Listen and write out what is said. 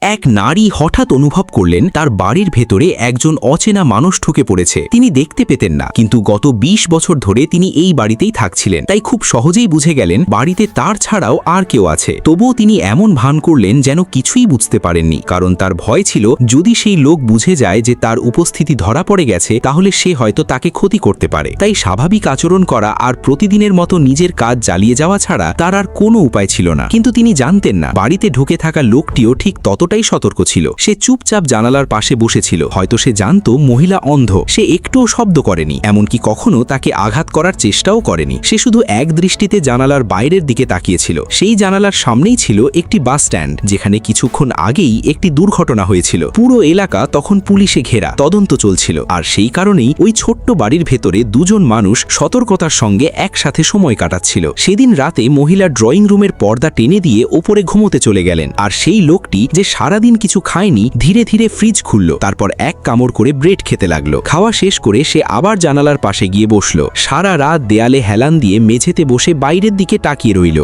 এক নারী হঠাৎ অনুভব করলেন তার বাড়ির ভেতরে একজন অচেনা মানুষ ঢুকে পড়েছে। তিনি দেখতে পেতেন না, কিন্তু গত ২০ বছর ধরে তিনি এই বাড়িতেই থাকছিলেন, তাই খুব সহজেই বুঝে গেলেন বাড়িতে তার ছাড়াও আর কেউ আছে। তবুও তিনি এমন ভান করলেন যেন কিছুই বুঝতে পারেননি, কারণ তার ভয় ছিল যদি সেই লোক বুঝে যায় যে তার উপস্থিতি ধরা পড়ে গেছে তাহলে সে হয়তো তাকে ক্ষতি করতে পারে। তাই স্বাভাবিক আচরণ করা আর প্রতিদিনের মতো নিজের কাজ চালিয়ে যাওয়া ছাড়া তার আর কোনো উপায় ছিল না। কিন্তু তিনি জানতেন না বাড়িতে ঢুকে থাকা লোকটিও ঠিক ততটাই সতর্ক ছিল। সে চুপচাপ জানালার পাশে বসেছিল। হয়তো সে জানত মহিলা অন্ধ, সে একটুও শব্দ করেনি, এমনকি কখনো তাকে আঘাত করার চেষ্টাও করেনি। সে শুধু এক দৃষ্টিতে জানালার বাইরের দিকে তাকিয়েছিল। সেই জানালার সামনেই ছিল একটি বাস স্ট্যান্ড, যেখানে কিছুক্ষণ আগেই একটি দুর্ঘটনা হয়েছিল। পুরো এলাকা তখন পুলিশে ঘেরা, তদন্ত চলছিল। আর সেই কারণেই ওই ছোট্ট বাড়ির ভেতরে দুজন মানুষ সতর্কতার সঙ্গে একসাথে সময় কাটাচ্ছিল। সেদিন রাতে মহিলা ড্রয়িং রুমের পর্দা টেনে দিয়ে ওপরে ঘুমোতে চলে গেলেন। আর সেই লোকটি যে সারাদিন কিছু খায়নি ধীরে ধীরে ফ্রিজ খুলল, তারপর এক কামড় করে ব্রেড খেতে লাগলো। খাওয়া শেষ করে সে আবার জানালার পাশে গিয়ে বসল। সারা রাত দেয়ালে হেলান দিয়ে মেঝেতে বসে বাইরের দিকে তাকিয়ে রইল।